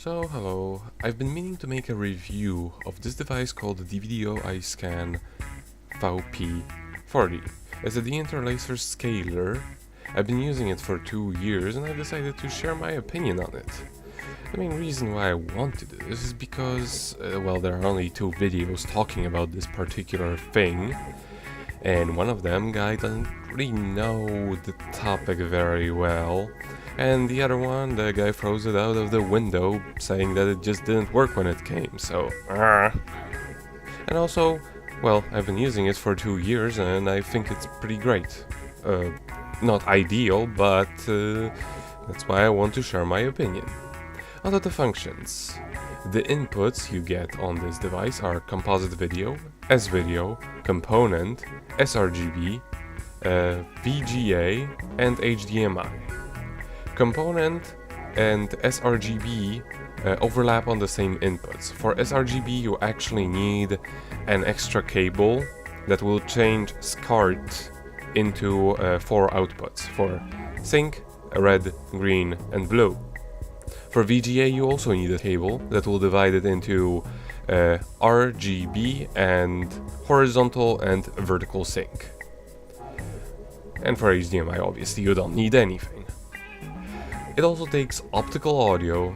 So, hello, I've been meaning to make a review of this device called the DVDO iSCAN VP30. It's a Interlacer scaler. I've been using it for 2 years and I've decided to share my opinion on it. The main reason why I want to do this is because, well, there are only 2 videos talking about this particular thing, and one of them guy doesn't really know the topic very well, and the other one, the guy throws it out of the window saying that it just didn't work when it came, so And also, well, I've been using it for 2 years and I think it's pretty great. Not ideal, but that's why I want to share my opinion. Onto the functions. The inputs you get on this device are composite video, S-video, component, sRGB, VGA, and HDMI. Component and sRGB overlap on the same inputs. For sRGB you actually need an extra cable that will change SCART into 4 outputs for sync, red, green, and blue. For VGA you also need a cable that will divide it into RGB and horizontal and vertical sync. And for HDMI obviously you don't need anything. It also takes optical audio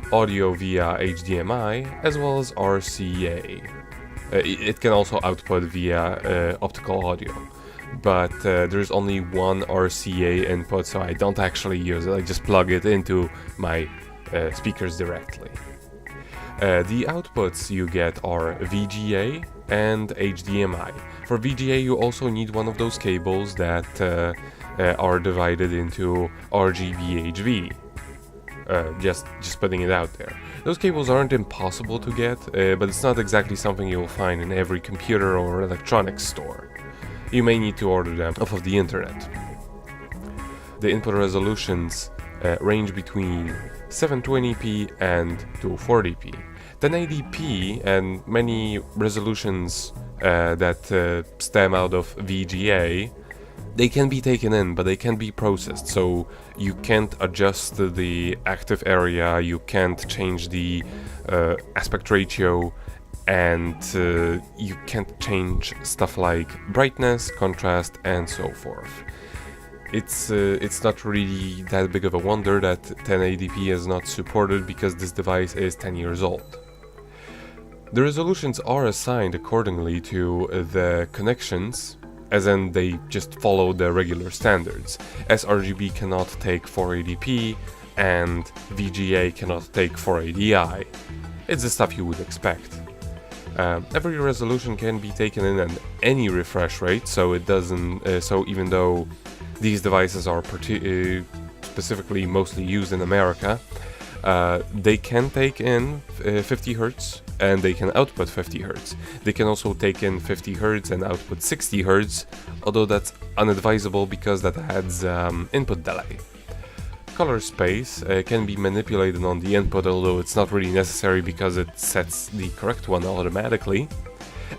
via HDMI, as well as RCA. It can also output via optical audio, but there's only one RCA input, so I don't actually use it. I just plug it into my speakers directly. The outputs you get are VGA and HDMI. For VGA you also need one of those cables that are divided into RGB-HV. Just putting it out there. Those cables aren't impossible to get, but it's not exactly something you'll find in every computer or electronics store. You may need to order them off of the internet. The input resolutions range between 720p and 240p. 1080p and many resolutions that stem out of VGA, they can be taken in, but they can be processed, so you can't adjust the active area, you can't change the aspect ratio, and you can't change stuff like brightness, contrast, and so forth. It's not really that big of a wonder that 1080p is not supported because this device is 10 years old. The resolutions are assigned accordingly to the connections, as in they just follow the regular standards. sRGB cannot take 480p and VGA cannot take 480i. It's the stuff you would expect. Every resolution can be taken in at any refresh rate, so it doesn't. So even though these devices are specifically mostly used in America, they can take in 50 Hz and they can output 50 Hz. They can also take in 50 Hz and output 60 Hz, although that's unadvisable because that adds input delay. Color space can be manipulated on the input, although it's not really necessary because it sets the correct one automatically.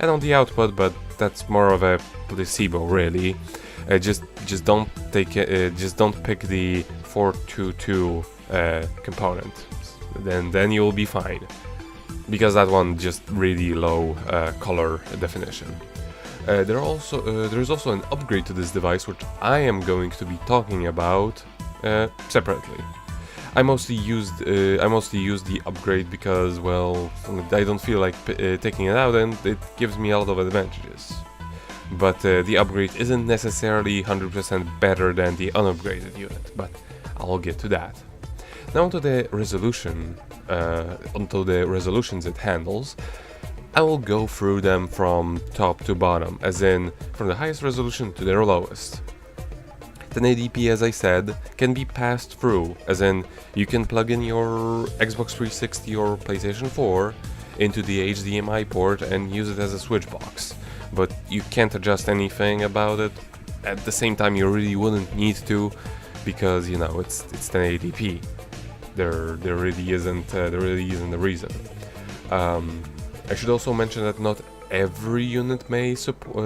And on the output, but that's more of a placebo really. Just don't take it, just don't pick the 422 component. Then you'll be fine, because that one just really low color definition. There's also an upgrade to this device, which I am going to be talking about separately. I mostly use the upgrade because, well, I don't feel like taking it out, and it gives me a lot of advantages. But the upgrade isn't necessarily 100% better than the unupgraded unit, but I'll get to that. Now onto the resolution, onto the resolutions it handles. I will go through them from top to bottom, as in from the highest resolution to their lowest. 1080p, as I said, can be passed through, as in you can plug in your Xbox 360 or PlayStation 4 into the HDMI port and use it as a switch box, but you can't adjust anything about it. At the same time, you really wouldn't need to, because you know it's 1080p. There really isn't a reason. I should also mention that not every unit may support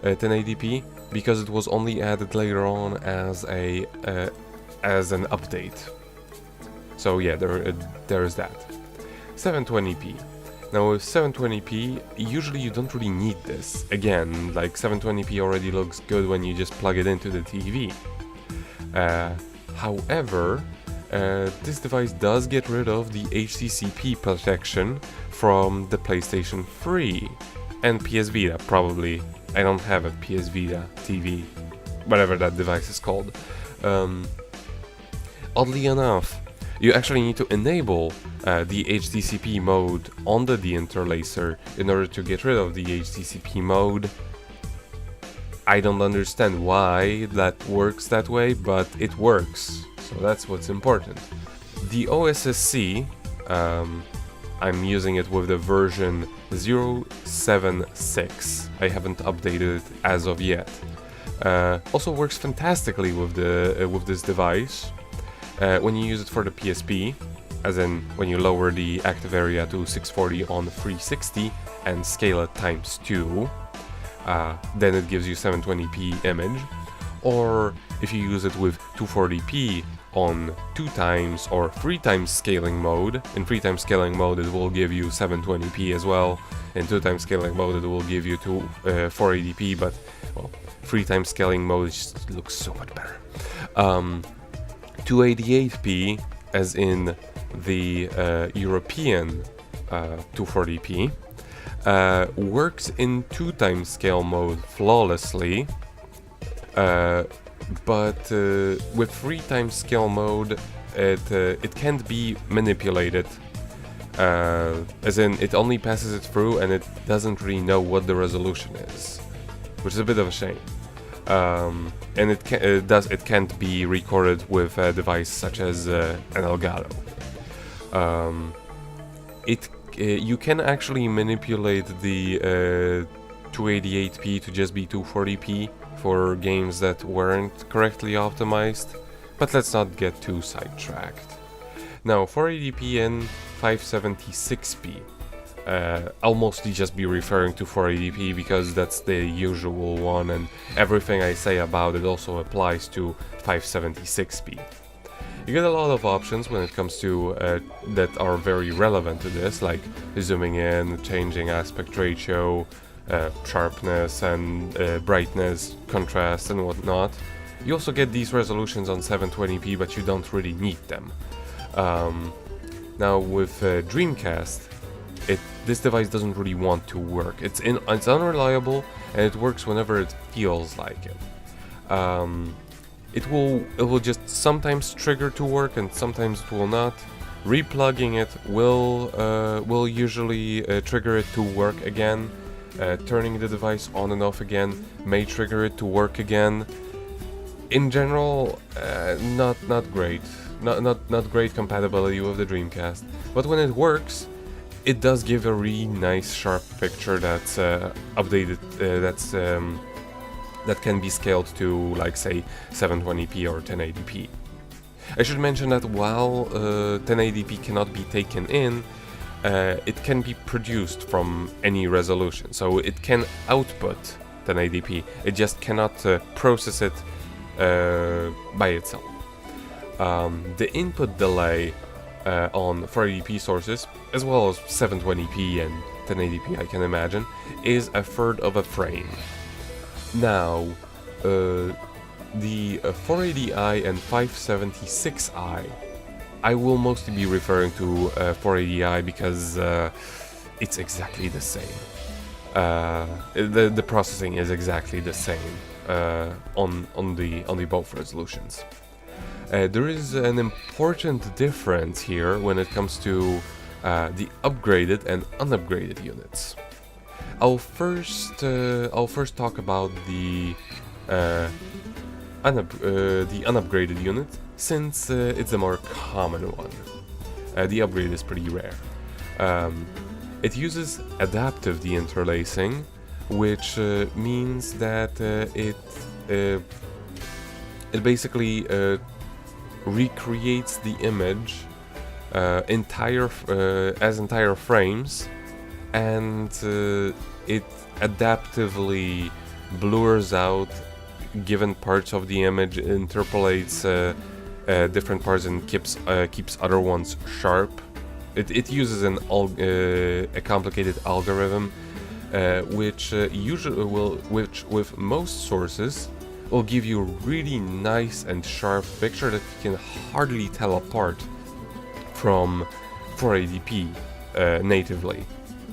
1080p, because it was only added later on as an update. So yeah, there is that. 720p. Now with 720p, usually you don't really need this. Again, like 720p already looks good when you just plug it into the TV. However, this device does get rid of the HDCP protection from the PlayStation 3 and PS Vita, probably. I don't have a PS Vita TV, whatever that device is called. Oddly enough, you actually need to enable the HDCP mode on the Interlacer in order to get rid of the HDCP mode. I don't understand why that works that way, but it works, so that's what's important. The OSSC, I'm using it with the version 0.76. I haven't updated it as of yet. Also works fantastically with this device. When you use it for the PSP, as in when you lower the active area to 640 on 360 and scale it ×2, then it gives you 720p image. Or if you use it with 240p on 2x or 3x scaling mode, in 3x scaling mode it will give you 720p as well. In 2x scaling mode it will give you 480p, but well, 3x scaling mode just looks so much better. 288p, as in the European 240p, works in 2x scale mode flawlessly, but with 3x scale mode it can't be manipulated, as in it only passes it through and it doesn't really know what the resolution is, which is a bit of a shame. And it can't be recorded with a device such as an Elgato. You can actually manipulate the 288p to just be 240p for games that weren't correctly optimized, but let's not get too sidetracked. Now 480p and 576p. I'll mostly just be referring to 480p because that's the usual one, and everything I say about it also applies to 576p. You get a lot of options when it comes to that are very relevant to this, like zooming in, changing aspect ratio, sharpness and brightness, contrast and whatnot. You also get these resolutions on 720p, but you don't really need them. Now with Dreamcast, this device doesn't really want to work. It's unreliable, and it works whenever it feels like it. It will just sometimes trigger to work, and sometimes it will not. Replugging it will usually trigger it to work again. Turning the device on and off again may trigger it to work again. In general, not great. Not great compatibility with the Dreamcast. But when it works, it does give a really nice sharp picture that's updated, that can be scaled to, like, say 720p or 1080p. I should mention that while 1080p cannot be taken in, it can be produced from any resolution, so it can output 1080p. It just cannot process it by itself. The input delay on 480p sources, as well as 720p and 1080p, I can imagine, is 1/3 of a frame. Now, the 480i and 576i, I will mostly be referring to 480i because it's exactly the same. The processing is exactly the same on the both resolutions. There is an important difference here when it comes to the upgraded and unupgraded units. I'll first talk about the unupgraded unit, since it's a more common one. The upgrade is pretty rare. It uses adaptive deinterlacing, which means that it basically recreates the image as entire frames, and it adaptively blurs out given parts of the image, interpolates different parts and keeps other ones sharp. It uses a complicated algorithm, which which with most sources will give you a really nice and sharp picture that you can hardly tell apart from 480p natively.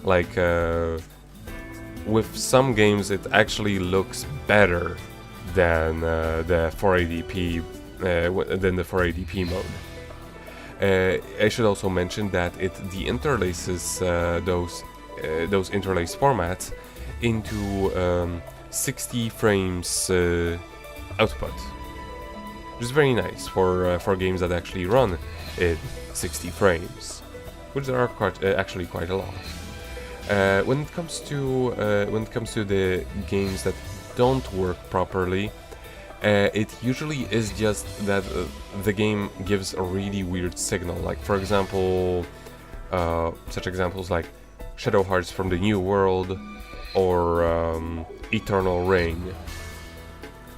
Like with some games, it actually looks better than the 480p mode. I should also mention that it deinterlaces those interlace formats into 60 frames output, which is very nice for games that actually run in 60 frames, which there are actually quite a lot. When it comes to the games that don't work properly, it usually is just that the game gives a really weird signal. Like, for example, such examples like Shadow Hearts from the New World or Eternal Ring,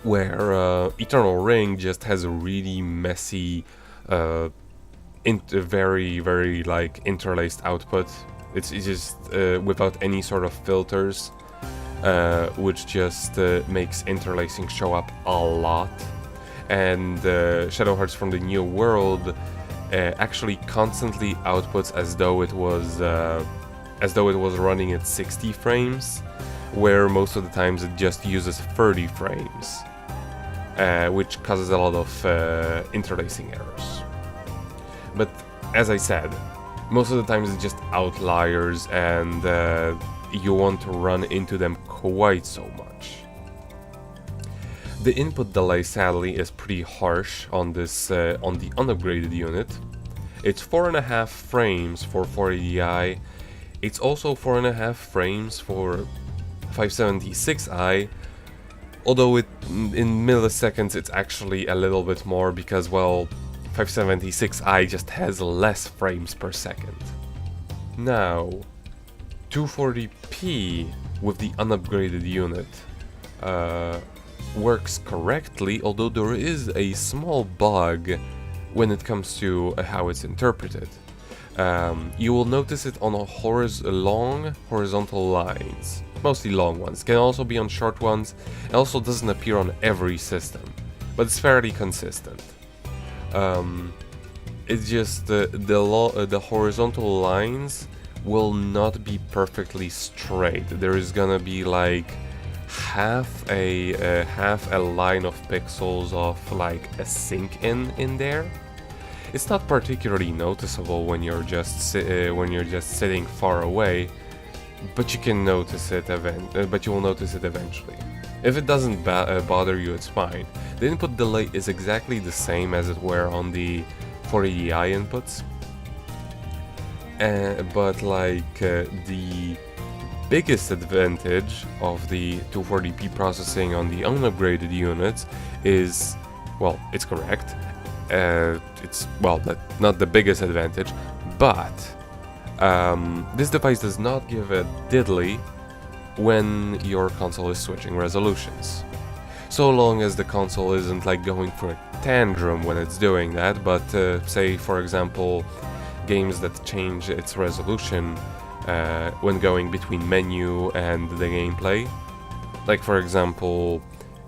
where Eternal Ring just has a really messy, very like interlaced output. It's just without any sort of filters, which just makes interlacing show up a lot. And Shadow Hearts from the New World actually constantly outputs as though it was running at 60 frames, where most of the times it just uses 30 frames, which causes a lot of interlacing errors. But as I said, most of the times it's just outliers, and you won't run into them quite so much. The input delay, sadly, is pretty harsh on this on the unupgraded unit. It's 4.5 frames for 480i. It's also 4.5 frames for 576i, although in milliseconds it's actually a little bit more, because, well, 576i just has less frames per second. Now, 240p with the unupgraded unit works correctly, although there is a small bug when it comes to how it's interpreted. You will notice it on long horizontal lines, mostly long ones. Can also be on short ones. It also doesn't appear on every system, but it's fairly consistent. It's just the horizontal lines will not be perfectly straight. There is gonna be like half a line of pixels of like a sink in there. It's not particularly noticeable when you're just sitting far away, but you can notice it eventually. If it doesn't bother you, it's fine. The input delay is exactly the same as it were on the 480i inputs, but like the biggest advantage of the 240p processing on the unupgraded units is, well, it's correct. It's, well, not the biggest advantage, but this device does not give a diddly when your console is switching resolutions. So long as the console isn't like going for a tantrum when it's doing that, but say, for example, games that change its resolution when going between menu and the gameplay, like for example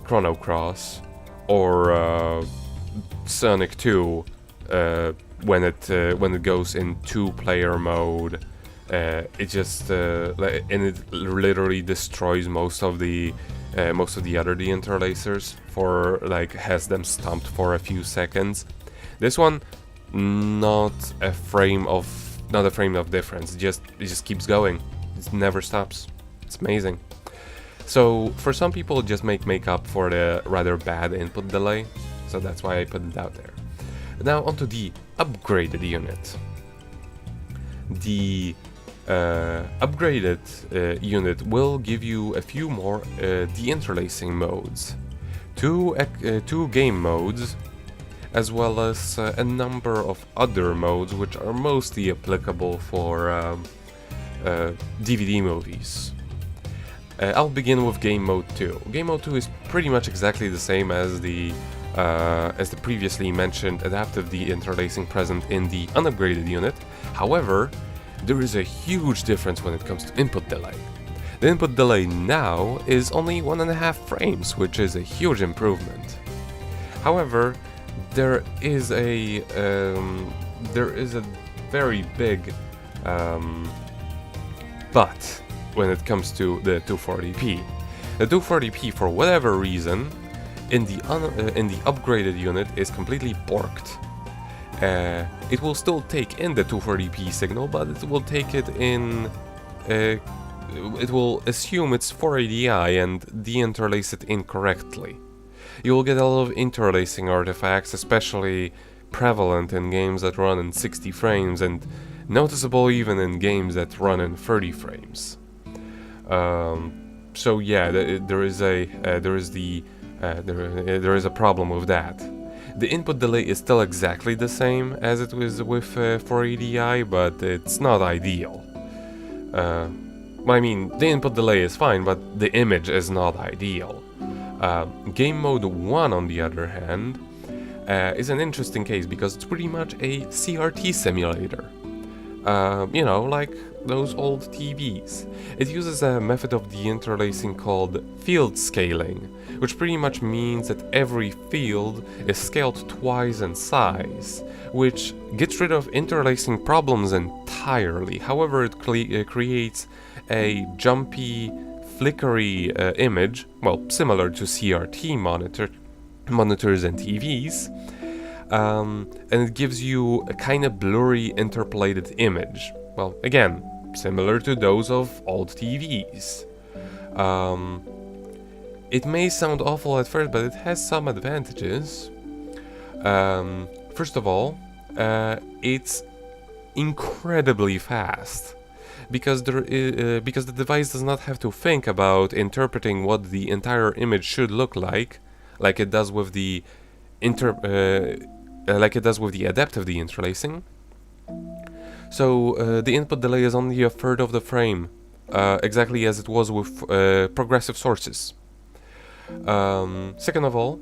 Chrono Cross or Sonic 2, when it goes in two-player mode, it just and it literally destroys most of the other deinterlacers, for like has them stomped for a few seconds. This one, not a frame of difference. It just keeps going. It never stops. It's amazing. So for some people, it just make up for the rather bad input delay. So that's why I put it out there. Now onto the upgraded unit. The upgraded unit will give you a few more deinterlacing modes, two game modes, as well as a number of other modes which are mostly applicable for DVD movies. I'll begin with Game Mode 2. Game Mode 2 is pretty much exactly the same as the as the previously mentioned adaptive de-interlacing present in the unupgraded unit. However, there is a huge difference when it comes to input delay. The input delay now is only 1.5 frames, which is a huge improvement. However, there is a very big but when it comes to the 240p. The 240p, for whatever reason, in the upgraded unit is completely borked. It will still take in the 240p signal, but it will take it in. It will assume it's 480i and de-interlace it incorrectly. You will get a lot of interlacing artifacts, especially prevalent in games that run in 60 frames and noticeable even in games that run in 30 frames. So yeah, there is a problem with that. The input delay is still exactly the same as it was with 480i, but it's not ideal. I mean, the input delay is fine, but the image is not ideal. Game mode 1, on the other hand, is an interesting case because it's pretty much a CRT simulator. You know, like those old TVs. It uses a method of de-interlacing called field scaling, which pretty much means that every field is scaled twice in size, which gets rid of interlacing problems entirely. However, it creates a jumpy, flickery image, well, similar to CRT monitors and TVs, and it gives you a kind of blurry, interpolated image. Well, again, similar to those of old TVs. It may sound awful at first, but it has some advantages. First of all, it's incredibly fast. Because the device does not have to think about interpreting what the entire image should look like it does with the adaptive de-interlacing. So the input delay is only 1/3 of the frame, exactly as it was with progressive sources. Second of all,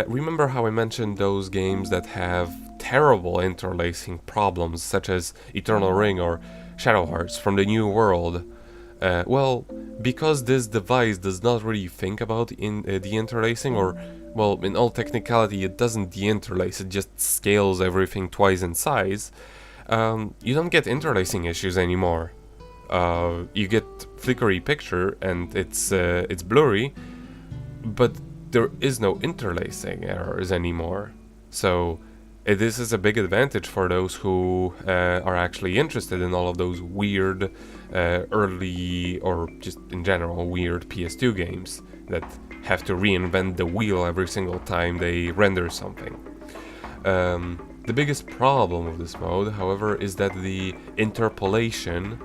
remember how I mentioned those games that have terrible interlacing problems, such as Eternal Ring or Shadow Hearts from the New World? Well, because this device does not really think about the interlacing, or, well, in all technicality, it doesn't de-interlace, it just scales everything twice in size, you don't get interlacing issues anymore. You get flickery picture and it's blurry, but there is no interlacing errors anymore. So this is a big advantage for those who are actually interested in all of those weird early, or just in general weird PS2 games that have to reinvent the wheel every single time they render something. The biggest problem with this mode, however, is that the interpolation,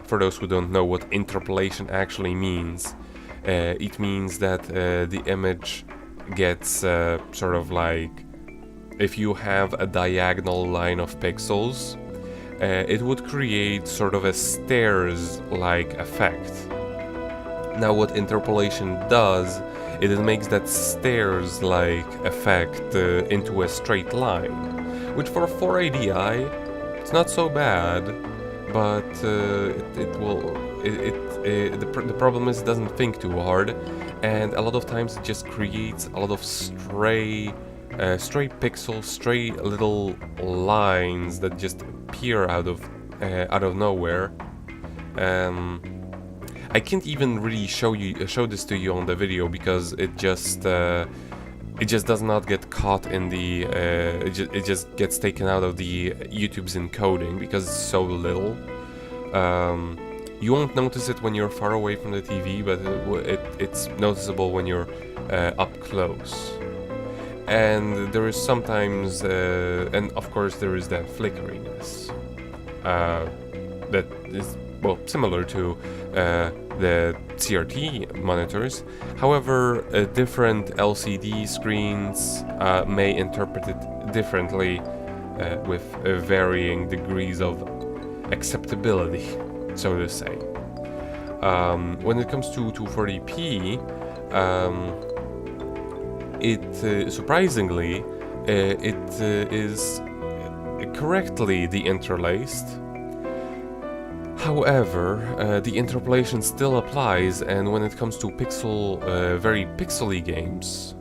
for those who don't know what interpolation actually means, it means that the image gets sort of like, if you have a diagonal line of pixels, it would create sort of a stairs-like effect. Now what interpolation does, it makes that stairs-like effect into a straight line, which for 480i, it's not so bad, but the problem is it doesn't think too hard, and a lot of times it just creates a lot of stray pixels, stray little lines that just appear out of nowhere. I can't even really show this to you on the video because it just does not get caught in the it just gets taken out of the YouTube's encoding because it's so little. You won't notice it when you're far away from the TV, but it's noticeable when you're up close. And there is sometimes, and of course there is that flickeriness that is, well, similar to the CRT monitors. However, different LCD screens may interpret it differently with varying degrees of acceptability, so to say. When it comes to 240p, surprisingly, it is correctly de-interlaced. However, the interpolation still applies, and when it comes to very pixely games,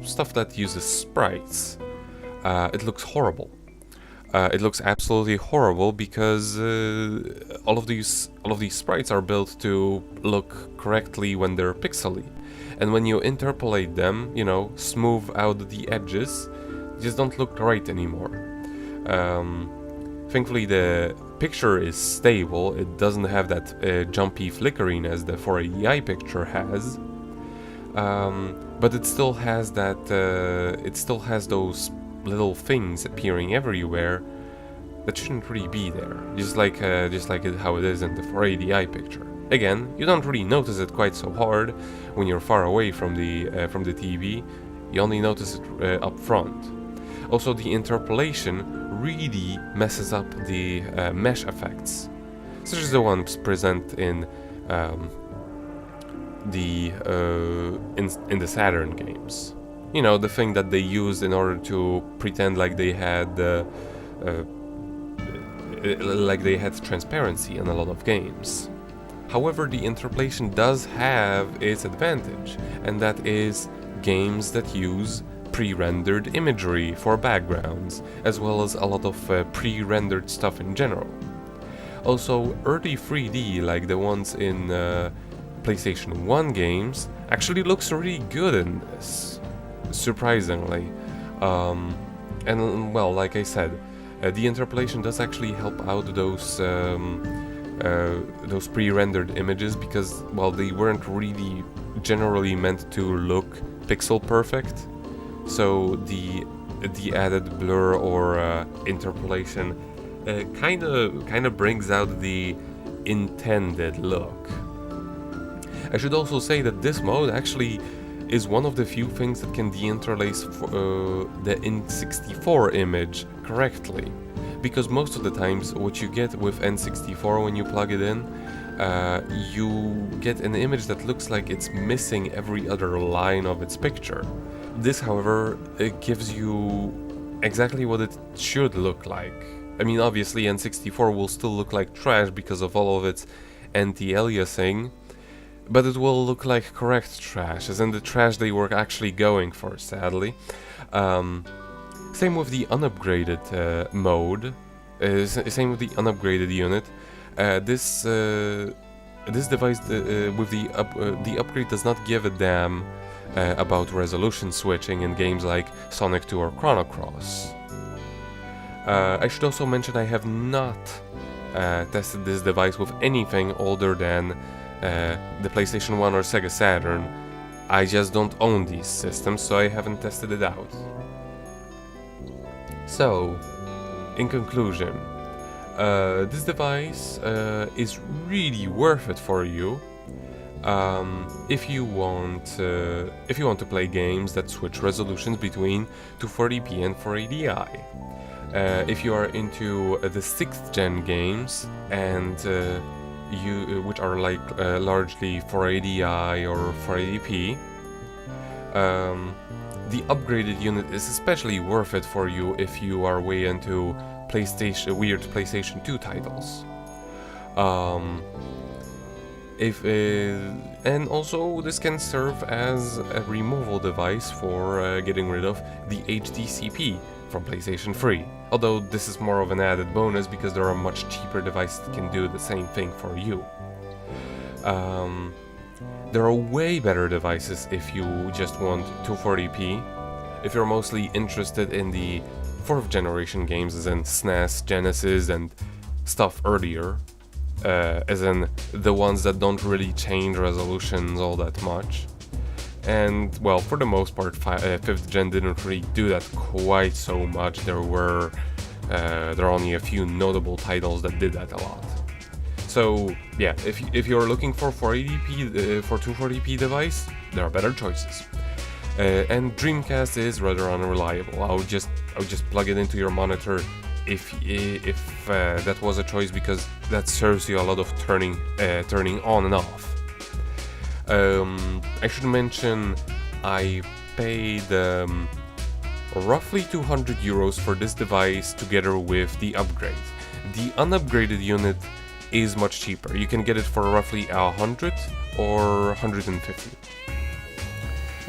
stuff that uses sprites, it looks horrible. It looks absolutely horrible because all of these sprites are built to look correctly when they're pixely, and when you interpolate them, smooth out the edges, they just don't look right anymore. Thankfully, the picture is stable. It doesn't have that jumpy flickering as the 480i picture has, but it still has that. It still has those little things appearing everywhere that shouldn't really be there, just like how it is in the 480i picture. Again, you don't really notice it quite so hard when you're far away from the TV. You only notice it up front. Also, the interpolation really messes up the mesh effects, such as the ones present in the Saturn games. The thing that they used in order to pretend like they had transparency in a lot of games. However, the interpolation does have its advantage, and that is games that use pre-rendered imagery for backgrounds, as well as a lot of pre-rendered stuff in general. Also, early 3D, like the ones in PlayStation 1 games, actually looks really good in this, surprisingly. And well, like I said, the interpolation does actually help out those pre-rendered images, because, well, they weren't really generally meant to look pixel perfect. So the added blur or interpolation kind of brings out the intended look. I should also say that this mode actually is one of the few things that can de-interlace the N64 image correctly, because most of the times what you get with N64 when you plug it in, you get an image that looks like it's missing every other line of its picture. This, however, it gives you exactly what it should look like. I mean, obviously N64 will still look like trash because of all of its anti-aliasing, but it will look like correct trash, as in the trash they were actually going for, sadly. Same with the unupgraded mode, same with the unupgraded unit. This device with the upgrade does not give a damn about resolution switching in games like Sonic 2 or Chrono Cross. I should also mention I have not tested this device with anything older than the PlayStation 1 or Sega Saturn. I just don't own these systems, so I haven't tested it out. So, in conclusion, this device is really worth it for you if you want to play games that switch resolutions between 240p and 480i. If you are into the 6th gen games and which are like largely 480i or 480p, the upgraded unit is especially worth it for you if you are way into weird PlayStation 2 titles. And also this can serve as a removal device for getting rid of the HDCP from PlayStation 3. Although this is more of an added bonus because there are much cheaper devices that can do the same thing for you. There are way better devices if you just want 240p. If you're mostly interested in the 4th generation games, as in SNES, Genesis, and stuff earlier, as in the ones that don't really change resolutions all that much. And, well, for the most part, 5th gen didn't really do that quite so much. There are only a few notable titles that did that a lot. So, yeah, if you're looking for 480p, for 240p device, there are better choices. And Dreamcast is rather unreliable. I would just plug it into your monitor if that was a choice, because that serves you a lot of turning on and off. I should mention I paid roughly 200 euros for this device together with the upgrade. The unupgraded unit is much cheaper. You can get it for roughly 100 or 150.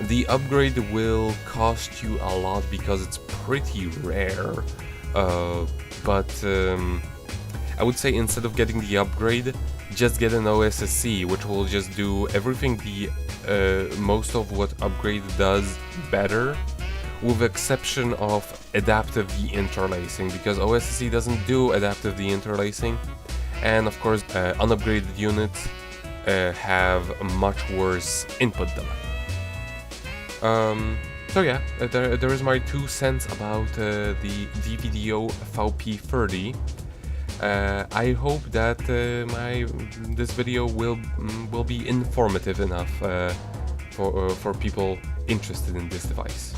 The upgrade will cost you a lot because it's pretty rare, but I would say instead of getting the upgrade, just get an OSSC, which will just do everything most of what upgrade does better, with exception of adaptive de-interlacing, because OSSC doesn't do adaptive de-interlacing, and of course unupgraded units have much worse input delay. So yeah, there is my 2 cents about the DVDO VP30. I hope that this video will be informative enough for people interested in this device.